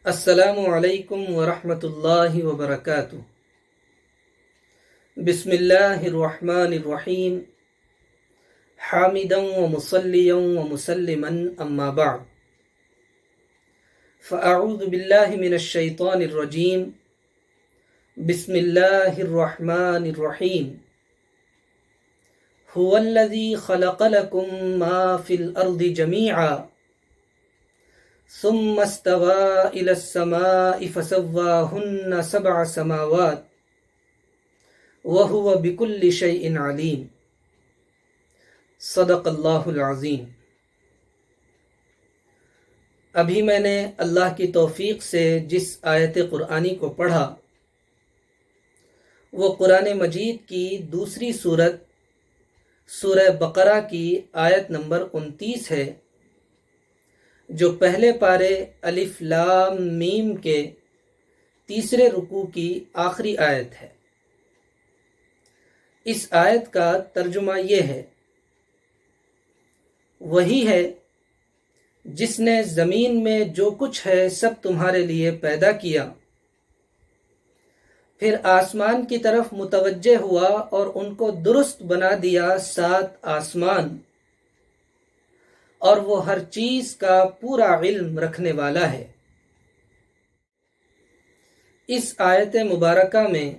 السلام علیکم ورحمۃ اللہ وبرکاتہ۔ بسم اللہ الرحمن الرحیم، حامدا ومصلیا ومسلما اما بعد، فاعوذ باللہ من الشیطان الرجیم، بسم اللہ الرحمن الرحیم۔ هو الذی خلق لکم ما فی الارض جمیعا ثم استوى إلى السماء فسواهن 7 سماوات وهو بكل شيء عليم۔ صدق اللہ العظیم۔ ابھی میں نے اللہ کی توفیق سے جس آیت قرآنی کو پڑھا وہ قرآن مجید کی دوسری سورت سورہ بقرہ کی آیت نمبر 29 ہے، جو پہلے پارے الف لام میم کے تیسرے رکوع کی آخری آیت ہے۔ اس آیت کا ترجمہ یہ ہے: وہی ہے جس نے زمین میں جو کچھ ہے سب تمہارے لیے پیدا کیا، پھر آسمان کی طرف متوجہ ہوا اور ان کو درست بنا دیا 7 آسمان، اور وہ ہر چیز کا پورا علم رکھنے والا ہے۔ اس آیت مبارکہ میں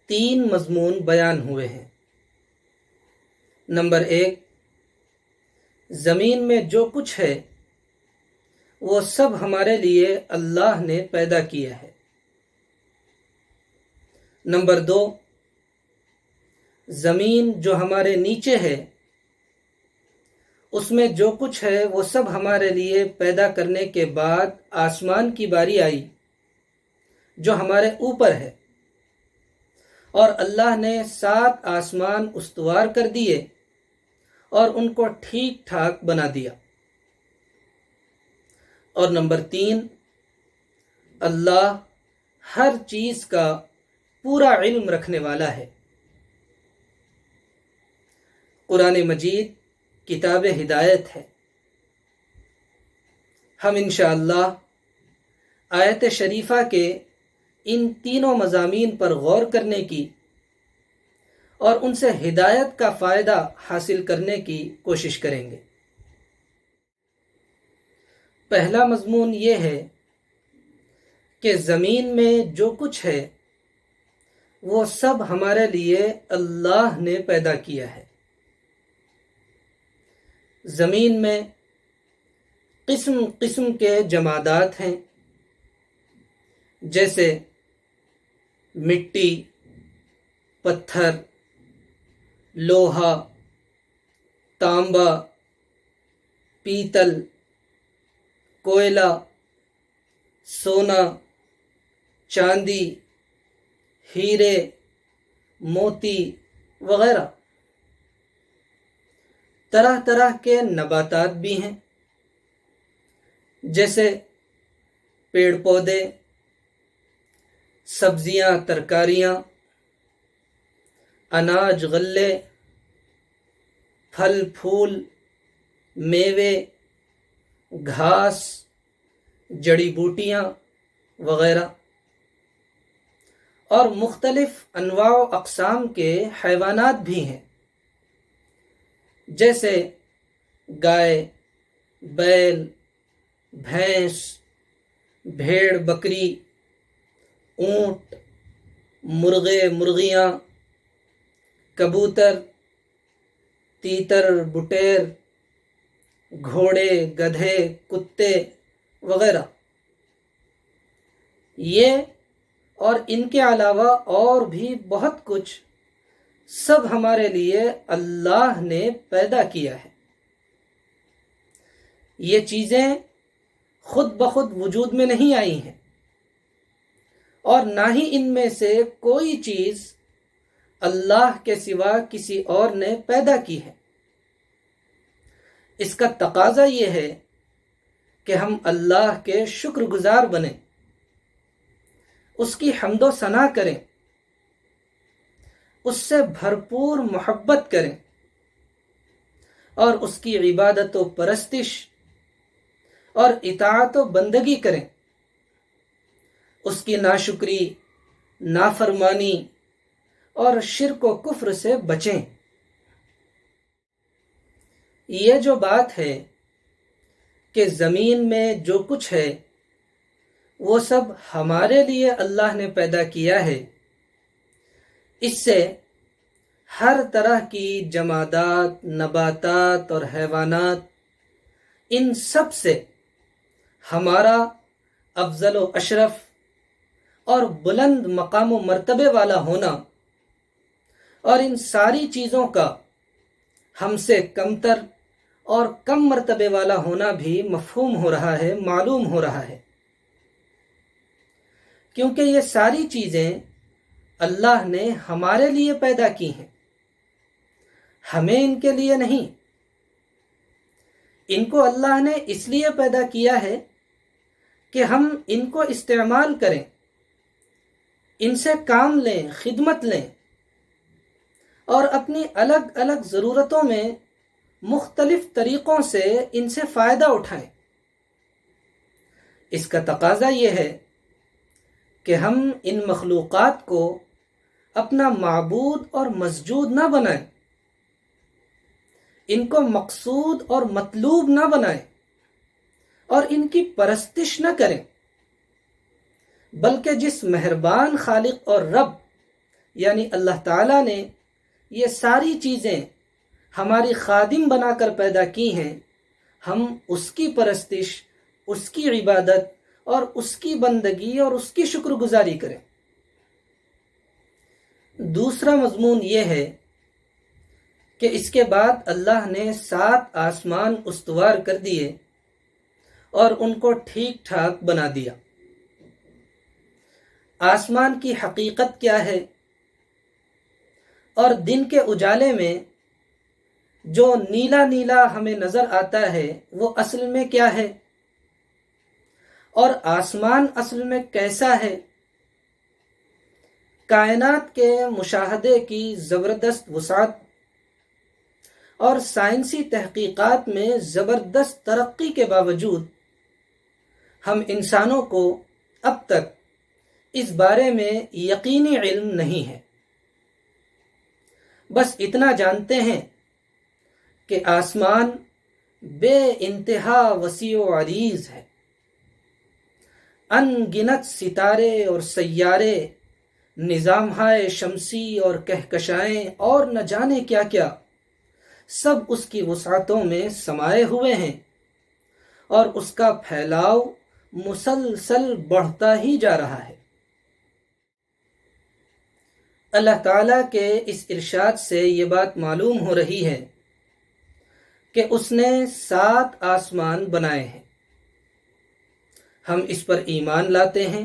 3 مضمون بیان ہوئے ہیں۔ نمبر 1، زمین میں جو کچھ ہے وہ سب ہمارے لیے اللہ نے پیدا کیا ہے۔ نمبر 2، زمین جو ہمارے نیچے ہے اس میں جو کچھ ہے وہ سب ہمارے لیے پیدا کرنے کے بعد آسمان کی باری آئی جو ہمارے اوپر ہے، اور اللہ نے 7 آسمان استوار کر دیے اور ان کو ٹھیک ٹھاک بنا دیا۔ اور نمبر 3، اللہ ہر چیز کا پورا علم رکھنے والا ہے۔ قرآن مجید کتاب ہدایت ہے۔ ہم انشاءاللہ آیت شریفہ کے ان تینوں مضامین پر غور کرنے کی اور ان سے ہدایت کا فائدہ حاصل کرنے کی کوشش کریں گے۔ پہلا مضمون یہ ہے کہ زمین میں جو کچھ ہے وہ سب ہمارے لیے اللہ نے پیدا کیا ہے۔ زمین میں قسم قسم کے جمادات ہیں، جیسے مٹی، پتھر، لوہا، تانبا، پیتل، کوئلہ، سونا، چاندی، ہیرے، موتی وغیرہ۔ طرح طرح کے نباتات بھی ہیں، جیسے پیڑ پودے، سبزیاں، ترکاریاں، اناج، غلے، پھل پھول، میوے، گھاس، جڑی بوٹیاں وغیرہ، اور مختلف انواع و اقسام کے حیوانات بھی ہیں، جیسے گائے، بیل، بھینس، بھیڑ بکری، اونٹ، مرغے مرغیاں، کبوتر، تیتر بٹیر، گھوڑے، گدھے، کتے وغیرہ۔ یہ اور ان کے علاوہ اور بھی بہت کچھ سب ہمارے لیے اللہ نے پیدا کیا ہے۔ یہ چیزیں خود بخود وجود میں نہیں آئی ہیں، اور نہ ہی ان میں سے کوئی چیز اللہ کے سوا کسی اور نے پیدا کی ہے۔ اس کا تقاضا یہ ہے کہ ہم اللہ کے شکر گزار بنیں، اس کی حمد و ثنا کریں، اس سے بھرپور محبت کریں، اور اس کی عبادت و پرستش اور اطاعت و بندگی کریں، اس کی ناشکری، نافرمانی اور شرک و کفر سے بچیں۔ یہ جو بات ہے کہ زمین میں جو کچھ ہے وہ سب ہمارے لیے اللہ نے پیدا کیا ہے، اس سے ہر طرح کی جمادات، نباتات اور حیوانات، ان سب سے ہمارا افضل و اشرف اور بلند مقام و مرتبے والا ہونا اور ان ساری چیزوں کا ہم سے کمتر اور کم مرتبے والا ہونا بھی مفہوم ہو رہا ہے، معلوم ہو رہا ہے، کیونکہ یہ ساری چیزیں اللہ نے ہمارے لیے پیدا کی ہیں، ہمیں ان کے لیے نہیں۔ ان کو اللہ نے اس لیے پیدا کیا ہے کہ ہم ان کو استعمال کریں، ان سے کام لیں، خدمت لیں اور اپنی الگ الگ ضرورتوں میں مختلف طریقوں سے ان سے فائدہ اٹھائیں۔ اس کا تقاضا یہ ہے کہ ہم ان مخلوقات کو اپنا معبود اور مسجود نہ بنائیں، ان کو مقصود اور مطلوب نہ بنائیں اور ان کی پرستش نہ کریں، بلکہ جس مہربان خالق اور رب یعنی اللہ تعالیٰ نے یہ ساری چیزیں ہماری خادم بنا کر پیدا کی ہیں، ہم اس کی پرستش، اس کی عبادت اور اس کی بندگی اور اس کی شکر گزاری کریں۔ دوسرا مضمون یہ ہے کہ اس کے بعد اللہ نے 7 آسمان استوار کر دیے اور ان کو ٹھیک ٹھاک بنا دیا۔ آسمان کی حقیقت کیا ہے اور دن کے اجالے میں جو نیلا نیلا ہمیں نظر آتا ہے وہ اصل میں کیا ہے، اور آسمان اصل میں کیسا ہے، کائنات کے مشاہدے کی زبردست وسعت اور سائنسی تحقیقات میں زبردست ترقی کے باوجود ہم انسانوں کو اب تک اس بارے میں یقینی علم نہیں ہے۔ بس اتنا جانتے ہیں کہ آسمان بے انتہا وسیع و عریض ہے، ان گنت ستارے اور سیارے، نظامہائے شمسی اور کہکشائیں اور نہ جانے کیا کیا سب اس کی وسعتوں میں سمائے ہوئے ہیں، اور اس کا پھیلاؤ مسلسل بڑھتا ہی جا رہا ہے۔ اللہ تعالیٰ کے اس ارشاد سے یہ بات معلوم ہو رہی ہے کہ اس نے 7 آسمان بنائے ہیں، ہم اس پر ایمان لاتے ہیں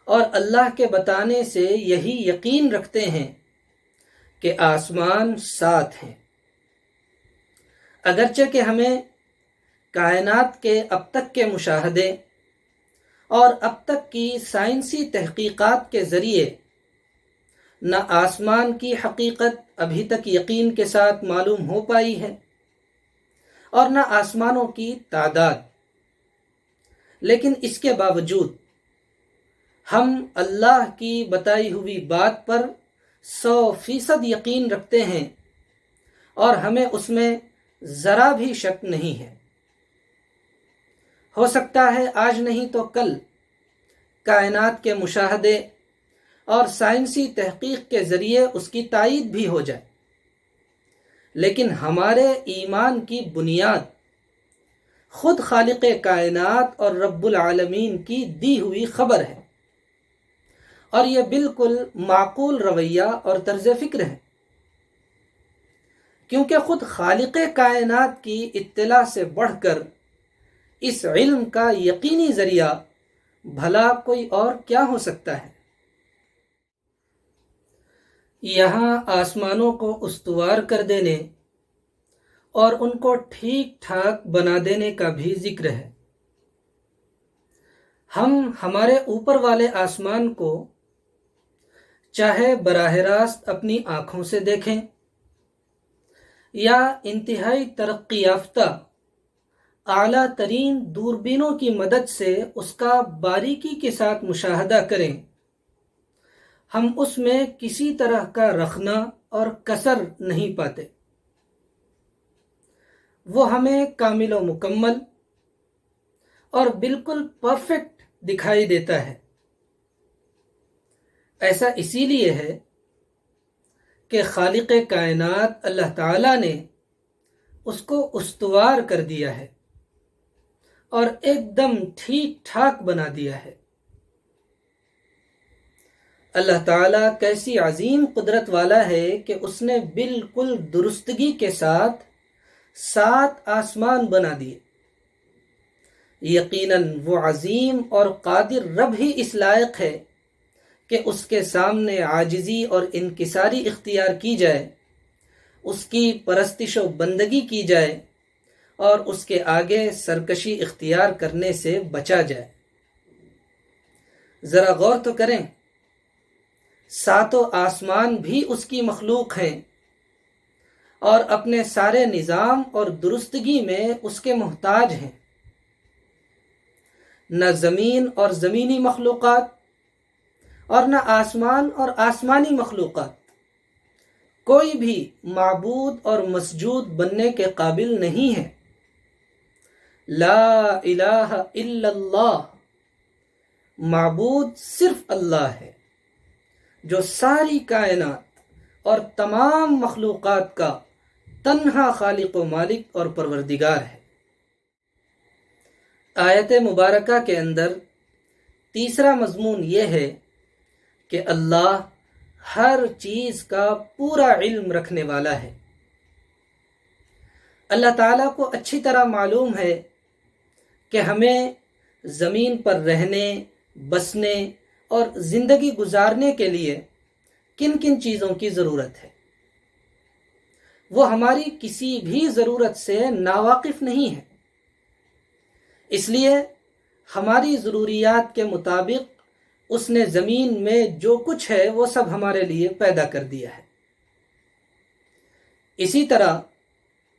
اور اللہ کے بتانے سے یہی یقین رکھتے ہیں کہ آسمان 7 ہیں، اگرچہ کہ ہمیں کائنات کے اب تک کے مشاہدے اور اب تک کی سائنسی تحقیقات کے ذریعے نہ آسمان کی حقیقت ابھی تک یقین کے ساتھ معلوم ہو پائی ہے اور نہ آسمانوں کی تعداد، لیکن اس کے باوجود ہم اللہ کی بتائی ہوئی بات پر 100% یقین رکھتے ہیں اور ہمیں اس میں ذرا بھی شک نہیں ہے۔ ہو سکتا ہے آج نہیں تو کل کائنات کے مشاہدے اور سائنسی تحقیق کے ذریعے اس کی تائید بھی ہو جائے، لیکن ہمارے ایمان کی بنیاد خود خالق کائنات اور رب العالمین کی دی ہوئی خبر ہے، اور یہ بالکل معقول رویہ اور طرز فکر ہے، کیونکہ خود خالق کائنات کی اطلاع سے بڑھ کر اس علم کا یقینی ذریعہ بھلا کوئی اور کیا ہو سکتا ہے۔ یہاں آسمانوں کو استوار کر دینے اور ان کو ٹھیک ٹھاک بنا دینے کا بھی ذکر ہے۔ ہم ہمارے اوپر والے آسمان کو چاہے براہ راست اپنی آنکھوں سے دیکھیں یا انتہائی ترقی یافتہ اعلیٰ ترین دوربینوں کی مدد سے اس کا باریکی کے ساتھ مشاہدہ کریں، ہم اس میں کسی طرح کا رخنا اور کسر نہیں پاتے۔ وہ ہمیں کامل و مکمل اور بالکل پرفیکٹ دکھائی دیتا ہے۔ ایسا اسی لیے ہے کہ خالق کائنات اللہ تعالیٰ نے اس کو استوار کر دیا ہے اور ایک دم ٹھیک ٹھاک بنا دیا ہے۔ اللہ تعالیٰ کیسی عظیم قدرت والا ہے کہ اس نے بالکل درستگی کے ساتھ 7 آسمان بنا دیے۔ یقیناً وہ عظیم اور قادر رب ہی اس لائق ہے کہ اس کے سامنے عاجزی اور انکساری اختیار کی جائے، اس کی پرستش و بندگی کی جائے اور اس کے آگے سرکشی اختیار کرنے سے بچا جائے۔ ذرا غور تو کریں، 7 آسمان بھی اس کی مخلوق ہیں اور اپنے سارے نظام اور درستگی میں اس کے محتاج ہیں۔ نہ زمین اور زمینی مخلوقات اور نہ آسمان اور آسمانی مخلوقات کوئی بھی معبود اور مسجود بننے کے قابل نہیں ہے۔ لا الہ الا اللہ، معبود صرف اللہ ہے جو ساری کائنات اور تمام مخلوقات کا تنہا خالق و مالک اور پروردگار ہے۔ آیت مبارکہ کے اندر تیسرا مضمون یہ ہے کہ اللہ ہر چیز کا پورا علم رکھنے والا ہے۔ اللہ تعالیٰ کو اچھی طرح معلوم ہے کہ ہمیں زمین پر رہنے، بسنے اور زندگی گزارنے کے لیے کن کن چیزوں کی ضرورت ہے۔ وہ ہماری کسی بھی ضرورت سے ناواقف نہیں ہے، اس لیے ہماری ضروریات کے مطابق اس نے زمین میں جو کچھ ہے وہ سب ہمارے لیے پیدا کر دیا ہے۔ اسی طرح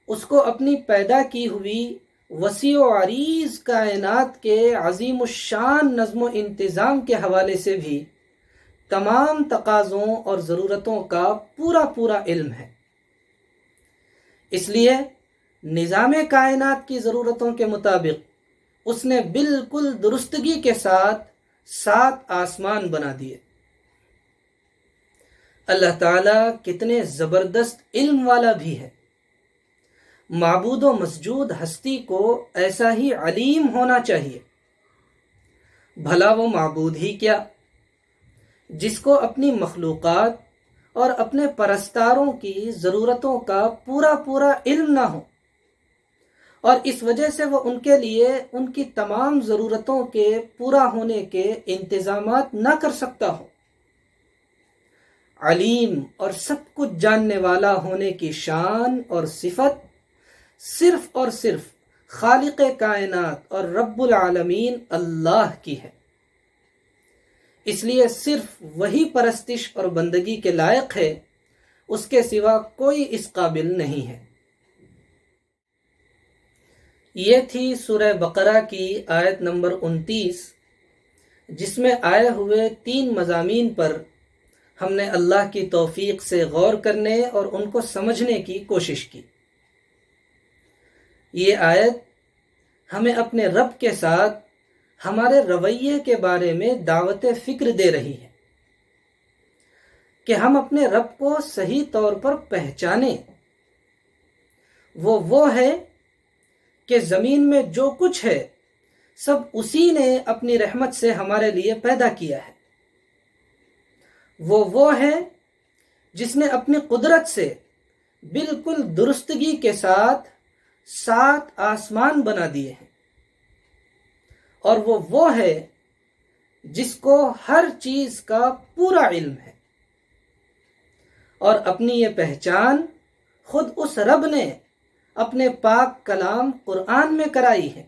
اس کو اپنی پیدا کی ہوئی وسیع و عریض کائنات کے عظیم الشان نظم و انتظام کے حوالے سے بھی تمام تقاضوں اور ضرورتوں کا پورا علم ہے۔ اس لیے نظام کائنات کی ضرورتوں کے مطابق اس نے بالکل درستگی کے ساتھ 7 آسمان بنا دیے۔ اللہ تعالیٰ کتنے زبردست علم والا بھی ہے۔ معبود و مسجود ہستی کو ایسا ہی علیم ہونا چاہیے۔ بھلا وہ معبود ہی کیا جس کو اپنی مخلوقات اور اپنے پرستاروں کی ضرورتوں کا پورا علم نہ ہو، اور اس وجہ سے وہ ان کے لیے ان کی تمام ضرورتوں کے پورا ہونے کے انتظامات نہ کر سکتا ہو۔ علیم اور سب کچھ جاننے والا ہونے کی شان اور صفت صرف اور صرف خالق کائنات اور رب العالمین اللہ کی ہے۔ اس لیے صرف وہی پرستش اور بندگی کے لائق ہے، اس کے سوا کوئی اس قابل نہیں ہے۔ یہ تھی سورہ بقرہ کی آیت نمبر 29، جس میں آئے ہوئے 3 مضامین پر ہم نے اللہ کی توفیق سے غور کرنے اور ان کو سمجھنے کی کوشش کی۔ یہ آیت ہمیں اپنے رب کے ساتھ ہمارے رویے کے بارے میں دعوت فکر دے رہی ہے کہ ہم اپنے رب کو صحیح طور پر پہچانیں۔ وہ ہے کہ زمین میں جو کچھ ہے سب اسی نے اپنی رحمت سے ہمارے لیے پیدا کیا ہے۔ وہ ہے جس نے اپنی قدرت سے بالکل درستگی کے ساتھ 7 آسمان بنا دیے ہیں، اور وہ ہے جس کو ہر چیز کا پورا علم ہے، اور اپنی یہ پہچان خود اس رب نے اپنے پاک کلام قرآن میں کرائی ہے،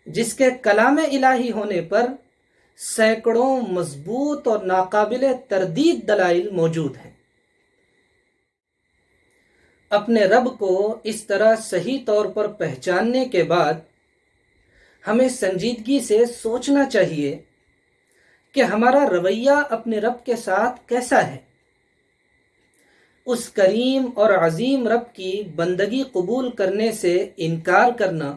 جس کے کلام الہی ہونے پر سینکڑوں مضبوط اور ناقابل تردید دلائل موجود ہیں۔ اپنے رب کو اس طرح صحیح طور پر پہچاننے کے بعد ہمیں سنجیدگی سے سوچنا چاہیے کہ ہمارا رویہ اپنے رب کے ساتھ کیسا ہے۔ اس کریم اور عظیم رب کی بندگی قبول کرنے سے انکار کرنا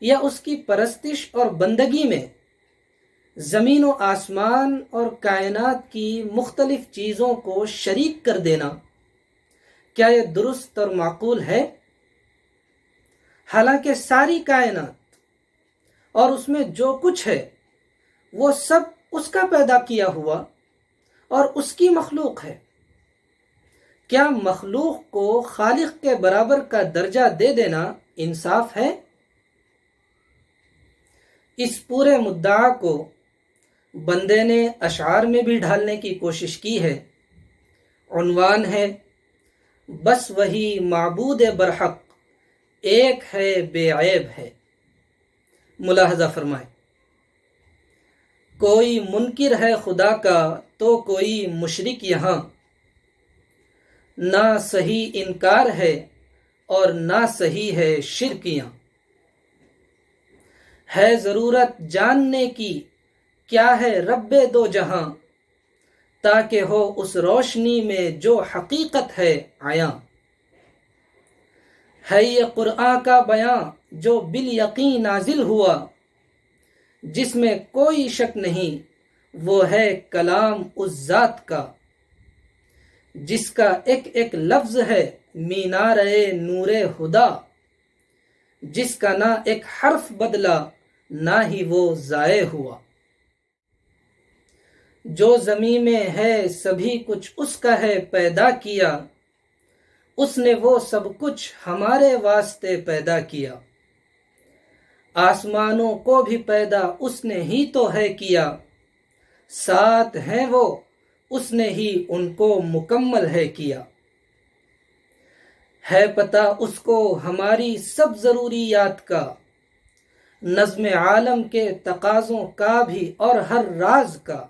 یا اس کی پرستش اور بندگی میں زمین و آسمان اور کائنات کی مختلف چیزوں کو شریک کر دینا، کیا یہ درست اور معقول ہے؟ حالانکہ ساری کائنات اور اس میں جو کچھ ہے وہ سب اس کا پیدا کیا ہوا اور اس کی مخلوق ہے۔ کیا مخلوق کو خالق کے برابر کا درجہ دے دینا انصاف ہے؟ اس پورے مدعا کو بندے نے اشعار میں بھی ڈھالنے کی کوشش کی ہے۔ عنوان ہے بس وہی معبود برحق، ایک ہے بے عیب ہے۔ ملاحظہ فرمائیں، کوئی منکر ہے خدا کا تو کوئی مشرک یہاں، نہ صحیح انکار ہے اور نہ صحیح ہے شرکیاں۔ ہے ضرورت جاننے کی کیا ہے رب دو جہاں، تاکہ ہو اس روشنی میں جو حقیقت ہے عیاں۔ ہے یہ قرآن کا بیاں جو بالیقین نازل ہوا، جس میں کوئی شک نہیں وہ ہے کلام اس ذات کا، جس کا ایک ایک لفظ ہے مینارے نور خدا، جس کا نہ ایک حرف بدلا نہ ہی وہ ضائع ہوا۔ جو زمین میں ہے سبھی کچھ اس کا ہے پیدا کیا، اس نے وہ سب کچھ ہمارے واسطے پیدا کیا۔ آسمانوں کو بھی پیدا اس نے ہی تو ہے کیا، ساتھ ہیں وہ اس نے ہی ان کو مکمل ہے کیا۔ ہے پتہ اس کو ہماری سب ضروریات کا، نظم عالم کے تقاضوں کا بھی اور ہر راز کا،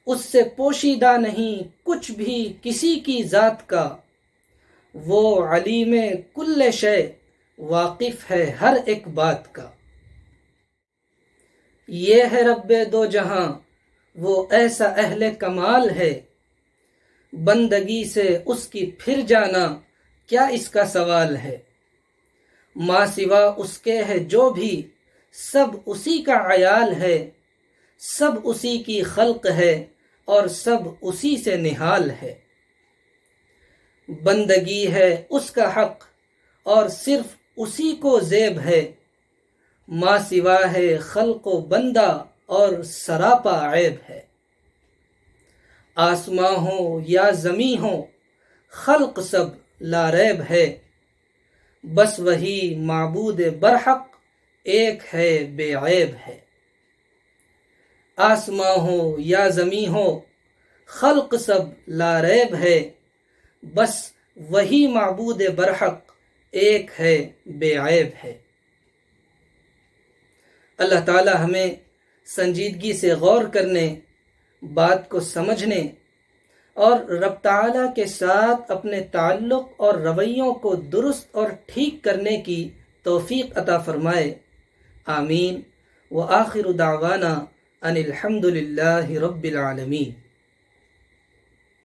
اس سے پوشیدہ نہیں کچھ بھی کسی کی ذات کا، وہ علیم کل شے واقف ہے ہر ایک بات کا۔ یہ ہے رب دو جہاں وہ ایسا اہل کمال ہے، بندگی سے اس کی پھر جانا کیا اس کا سوال ہے۔ ماں سوا اس کے ہے جو بھی سب اسی کا عیال ہے، سب اسی کی خلق ہے اور سب اسی سے نہال ہے۔ بندگی ہے اس کا حق اور صرف اسی کو زیب ہے، ماں سوا ہے خلق و بندہ اور سراپا عیب ہے۔ آسماں ہو یا زمیں ہو خلق سب لا ریب ہے، بس وہی معبود برحق ایک ہے بے عیب ہے۔ آسماں ہو یا زمیں ہو خلق سب لا ریب ہے، بس وہی معبود برحق ایک ہے بے عیب ہے۔ اللہ تعالی ہمیں سنجیدگی سے غور کرنے، بات کو سمجھنے اور رب تعالیٰ کے ساتھ اپنے تعلق اور رویوں کو درست اور ٹھیک کرنے کی توفیق عطا فرمائے، آمین۔ وآخر دعوانا ان الحمد للہ رب العالمین۔